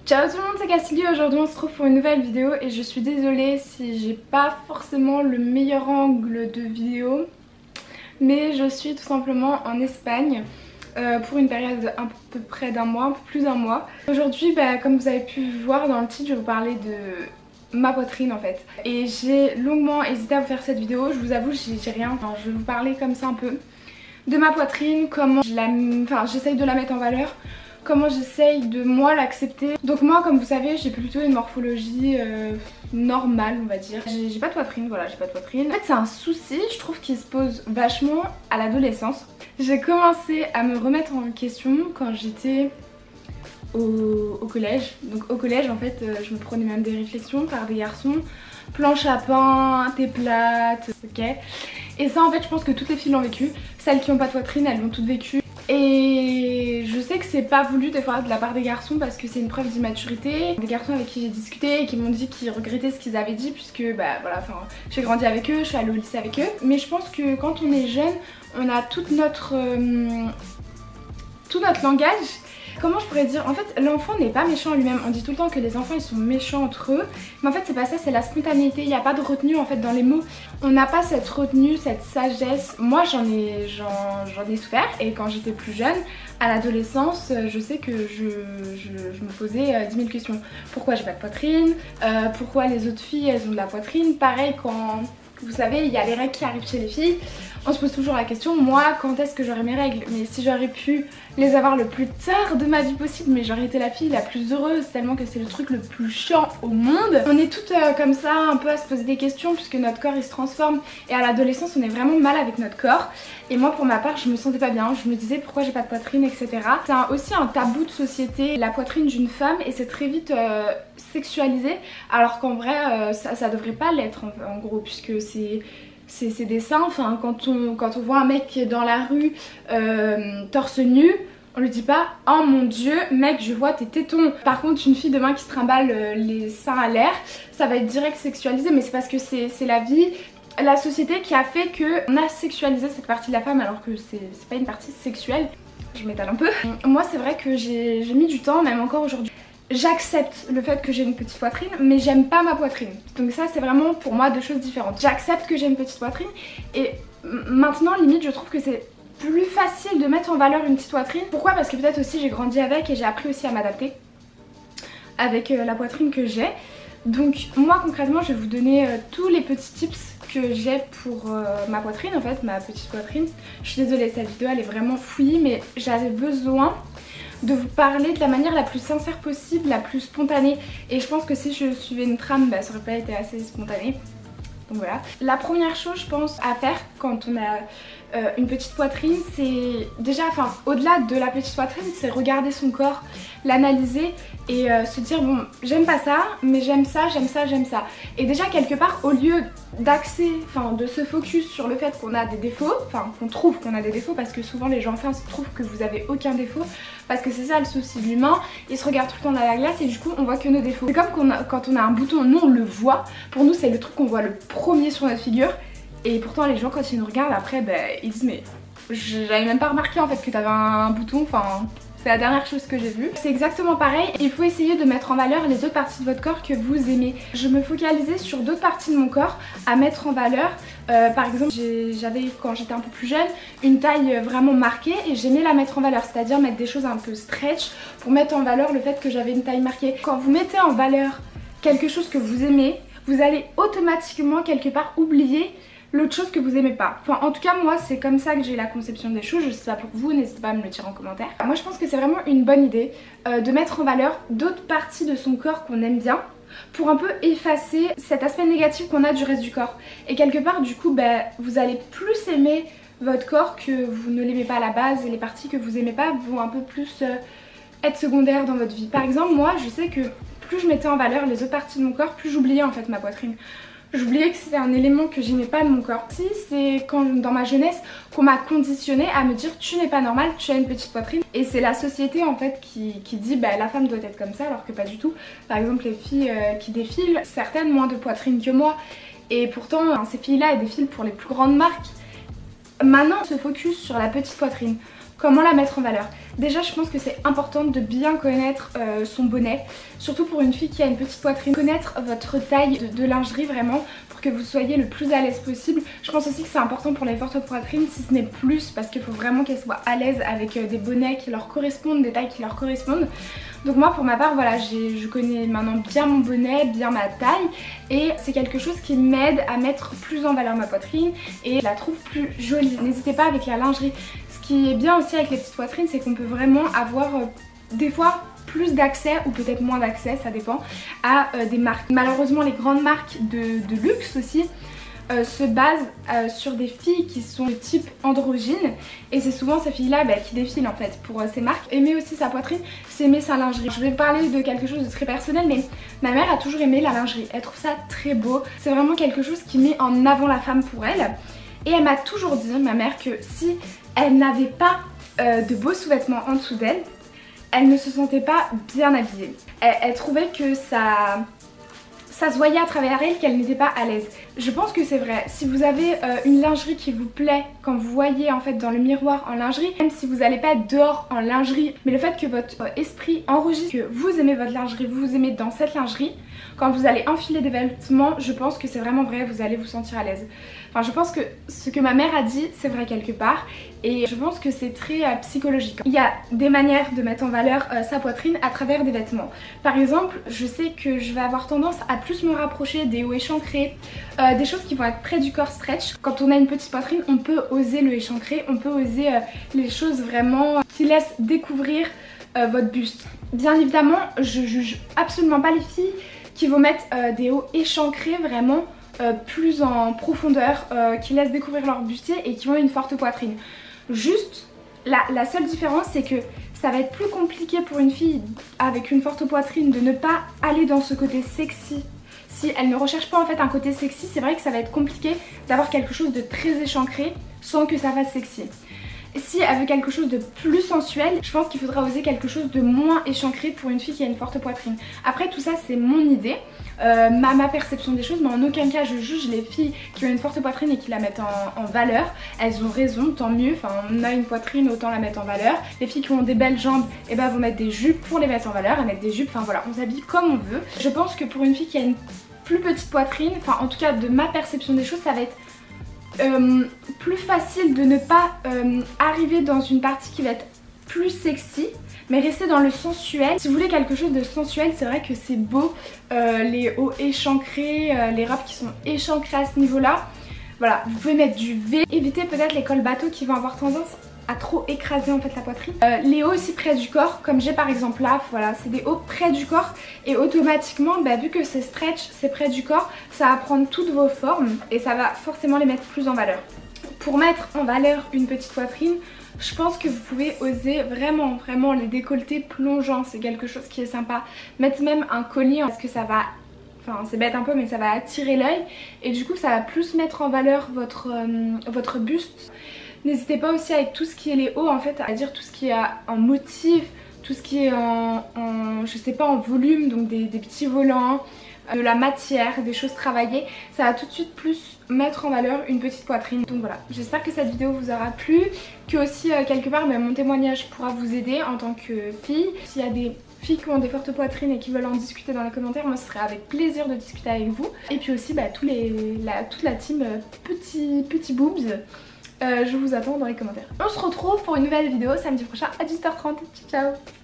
Ciao tout le monde, c'est Cassilie. Aujourd'hui on se retrouve pour une nouvelle vidéo et je suis désolée si j'ai pas forcément le meilleur angle de vidéo, mais je suis tout simplement en Espagne pour une période à peu près d'un mois, un peu plus d'un mois. Aujourd'hui, comme vous avez pu voir dans le titre, je vais vous parler de ma poitrine en fait. Et j'ai longuement hésité à vous faire cette vidéo, je vous avoue j'ai rien, enfin, je vais vous parler comme ça un peu de ma poitrine, comment j'essaye de la mettre en valeur, comment j'essaye de moi l'accepter. Donc moi, comme vous savez, j'ai plutôt une morphologie normale, on va dire. J'ai pas de poitrine, voilà, j'ai pas de poitrine. En fait c'est un souci, je trouve, qui se pose vachement à l'adolescence. J'ai commencé à me remettre en question quand j'étais au collège. Donc au collège en fait je me prenais même des réflexions par des garçons. Planche à pain, t'es plate, ok. Et ça en fait je pense que toutes les filles l'ont vécu. Celles qui n'ont pas de poitrine, elles l'ont toutes vécu. Et je sais que c'est pas voulu des fois de la part des garçons parce que c'est une preuve d'immaturité. Des garçons avec qui j'ai discuté et qui m'ont dit qu'ils regrettaient ce qu'ils avaient dit puisque voilà, j'ai grandi avec eux, je suis allée au lycée avec eux. Mais je pense que quand on est jeune, on a tout notre langage. Comment je pourrais dire? En fait l'enfant n'est pas méchant en lui-même. On dit tout le temps que les enfants ils sont méchants entre eux, mais en fait c'est pas ça, c'est la spontanéité. Il n'y a pas de retenue en fait dans les mots. On n'a pas cette retenue, cette sagesse. Moi j'en ai souffert, et quand j'étais plus jeune, à l'adolescence, je sais que je me posais 10 000 questions. Pourquoi j'ai pas de poitrine? Pourquoi les autres filles elles ont de la poitrine? Pareil quand... Vous savez, il y a les règles qui arrivent chez les filles. On se pose toujours la question, moi, quand est-ce que j'aurai mes règles? Mais si j'aurais pu les avoir le plus tard de ma vie possible, mais j'aurais été la fille la plus heureuse, tellement que c'est le truc le plus chiant au monde. On est toutes comme ça, un peu à se poser des questions, puisque notre corps il se transforme. Et à l'adolescence, on est vraiment mal avec notre corps. Et moi, pour ma part, je me sentais pas bien. Je me disais pourquoi j'ai pas de poitrine, etc. C'est aussi un tabou de société, la poitrine d'une femme, et c'est très vite sexualisé. Alors qu'en vrai, ça devrait pas l'être en gros, puisque c'est des seins. Enfin, quand on voit un mec qui est dans la rue torse nu, on lui dit pas oh mon dieu mec je vois tes tétons. Par contre une fille demain qui se trimballe les seins à l'air, ça va être direct sexualisé, mais c'est parce que c'est la vie, la société qui a fait qu'on a sexualisé cette partie de la femme alors que c'est pas une partie sexuelle. Je m'étale un peu. Moi c'est vrai que j'ai mis du temps, même encore aujourd'hui. J'accepte le fait que j'ai une petite poitrine, mais j'aime pas ma poitrine. Donc ça c'est vraiment pour moi deux choses différentes. J'accepte que j'ai une petite poitrine, et maintenant limite je trouve que c'est plus facile de mettre en valeur une petite poitrine. Pourquoi? Parce que peut-être aussi j'ai grandi avec et j'ai appris aussi à m'adapter avec la poitrine que j'ai. Donc moi concrètement je vais vous donner tous les petits tips que j'ai pour ma poitrine, en fait ma petite poitrine. Je suis désolée, cette vidéo elle est vraiment fouillie, mais j'avais besoin de vous parler de la manière la plus sincère possible, la plus spontanée. Et je pense que si je suivais une trame, ça aurait pas été assez spontané. Donc voilà. La première chose je pense à faire quand on a une petite poitrine, c'est déjà, au-delà de la petite poitrine, c'est regarder son corps, l'analyser et se dire bon j'aime pas ça, mais j'aime ça, j'aime ça, j'aime ça. Et déjà quelque part, au lieu de se focus sur le fait qu'on a des défauts, qu'on trouve qu'on a des défauts, parce que souvent les gens trouvent que vous avez aucun défaut, parce que c'est ça le souci de l'humain, ils se regardent tout le temps dans la glace et du coup on voit que nos défauts. C'est comme quand on a un bouton, nous on le voit, pour nous c'est le truc qu'on voit le premier sur notre figure. Et pourtant les gens quand ils nous regardent après ils disent mais j'avais même pas remarqué en fait que t'avais un bouton, c'est la dernière chose que j'ai vue. C'est exactement pareil, il faut essayer de mettre en valeur les autres parties de votre corps que vous aimez. Je me focalisais sur d'autres parties de mon corps à mettre en valeur. Par exemple j'avais quand j'étais un peu plus jeune une taille vraiment marquée et j'aimais la mettre en valeur, c'est-à-dire mettre des choses un peu stretch pour mettre en valeur le fait que j'avais une taille marquée. Quand vous mettez en valeur quelque chose que vous aimez, vous allez automatiquement quelque part oublier l'autre chose que vous aimez pas. En tout cas moi c'est comme ça que j'ai la conception des choses. Je sais pas pour vous, n'hésitez pas à me le dire en commentaire. Moi je pense que c'est vraiment une bonne idée de mettre en valeur d'autres parties de son corps qu'on aime bien, pour un peu effacer cet aspect négatif qu'on a du reste du corps. Et quelque part du coup vous allez plus aimer votre corps que vous ne l'aimez pas à la base, et les parties que vous aimez pas vont un peu plus être secondaires dans votre vie. Par exemple moi je sais que plus je mettais en valeur les autres parties de mon corps, plus j'oubliais en fait ma poitrine. J'oubliais que c'était un élément que j'aimais pas de mon corps. Si c'est quand dans ma jeunesse qu'on m'a conditionné à me dire tu n'es pas normale, tu as une petite poitrine. Et c'est la société en fait qui dit la femme doit être comme ça, alors que pas du tout. Par exemple les filles qui défilent, certaines moins de poitrine que moi. Et pourtant ces filles là elles défilent pour les plus grandes marques. Maintenant on se focus sur la petite poitrine. Comment la mettre en valeur? Déjà je pense que c'est important de bien connaître son bonnet, surtout pour une fille qui a une petite poitrine. Connaître votre taille de lingerie vraiment pour que vous soyez le plus à l'aise possible. Je pense aussi que c'est important pour les fortes poitrines, si ce n'est plus, parce qu'il faut vraiment qu'elles soient à l'aise avec des bonnets qui leur correspondent, des tailles qui leur correspondent. Donc moi pour ma part voilà, je connais maintenant bien mon bonnet, bien ma taille, et c'est quelque chose qui m'aide à mettre plus en valeur ma poitrine et je la trouve plus jolie. N'hésitez pas avec la lingerie. Ce qui est bien aussi avec les petites poitrines, c'est qu'on peut vraiment avoir des fois plus d'accès ou peut-être moins d'accès, ça dépend, à des marques. Malheureusement les grandes marques de luxe aussi se basent sur des filles qui sont de type androgyne, et c'est souvent ces filles là qui défilent en fait pour ces marques. Aimer aussi sa poitrine, c'est aimer sa lingerie. Je vais parler de quelque chose de très personnel, mais ma mère a toujours aimé la lingerie, elle trouve ça très beau, c'est vraiment quelque chose qui met en avant la femme pour elle, et elle m'a toujours dit, ma mère, que si elle n'avait pas de beaux sous-vêtements en dessous d'elle, elle ne se sentait pas bien habillée. Elle trouvait que ça se voyait à travers elle qu'elle n'était pas à l'aise. Je pense que c'est vrai. Si vous avez une lingerie qui vous plaît quand vous voyez en fait dans le miroir en lingerie, même si vous n'allez pas être dehors en lingerie, mais le fait que votre esprit enregistre que vous aimez votre lingerie, vous aimez dans cette lingerie, quand vous allez enfiler des vêtements, je pense que c'est vraiment vrai, vous allez vous sentir à l'aise. Enfin, je pense que ce que ma mère a dit, c'est vrai quelque part, et je pense que c'est très psychologique. Il y a des manières de mettre en valeur sa poitrine à travers des vêtements. Par exemple, je sais que je vais avoir tendance à plus me rapprocher des hauts échancrés, des choses qui vont être près du corps stretch. Quand on a une petite poitrine, on peut oser le échancré, on peut oser les choses vraiment qui laissent découvrir votre buste. Bien évidemment, je juge absolument pas les filles qui vont mettre des hauts échancrés vraiment plus en profondeur, qui laissent découvrir leur bustier et qui ont une forte poitrine. Juste, la seule différence c'est que ça va être plus compliqué pour une fille avec une forte poitrine de ne pas aller dans ce côté sexy. Si elle ne recherche pas en fait un côté sexy, c'est vrai que ça va être compliqué d'avoir quelque chose de très échancré sans que ça fasse sexy. Si elle veut quelque chose de plus sensuel, je pense qu'il faudra oser quelque chose de moins échancré pour une fille qui a une forte poitrine. Après tout ça c'est mon idée, ma perception des choses, mais en aucun cas je juge les filles qui ont une forte poitrine et qui la mettent en valeur. Elles ont raison, tant mieux, enfin on a une poitrine, autant la mettre en valeur. Les filles qui ont des belles jambes, et ben vont mettre des jupes pour les mettre en valeur, elles mettent des jupes, enfin voilà, on s'habille comme on veut. Je pense que pour une fille qui a une plus petite poitrine, enfin en tout cas de ma perception des choses, ça va être plus facile de ne pas arriver dans une partie qui va être plus sexy, mais rester dans le sensuel. Si vous voulez quelque chose de sensuel, c'est vrai que c'est beau, les hauts échancrés, les robes qui sont échancrées à ce niveau là. Voilà, vous pouvez mettre du V, évitez peut-être les cols bateaux qui vont avoir tendance à trop écraser en fait la poitrine. Les hauts aussi près du corps, comme j'ai par exemple là, voilà, c'est des hauts près du corps, et automatiquement vu que c'est stretch, c'est près du corps, ça va prendre toutes vos formes et ça va forcément les mettre plus en valeur. Pour mettre en valeur une petite poitrine, je pense que vous pouvez oser vraiment les décolletés plongeants, c'est quelque chose qui est sympa. Mettre même un collier parce que ça va, enfin c'est bête un peu mais ça va attirer l'œil et du coup ça va plus mettre en valeur votre buste. N'hésitez pas aussi avec tout ce qui est les hauts en fait, à dire tout ce qui est en motif, tout ce qui est je sais pas, en volume, donc des petits volants, de la matière, des choses travaillées, ça va tout de suite plus mettre en valeur une petite poitrine. Donc voilà, j'espère que cette vidéo vous aura plu, que aussi quelque part mon témoignage pourra vous aider en tant que fille. S'il y a des filles qui ont des fortes poitrines et qui veulent en discuter dans les commentaires, moi ce serait avec plaisir de discuter avec vous. Et puis aussi toute la team petits boobs. Je vous attends dans les commentaires. On se retrouve pour une nouvelle vidéo samedi prochain à 18h30. Ciao ciao.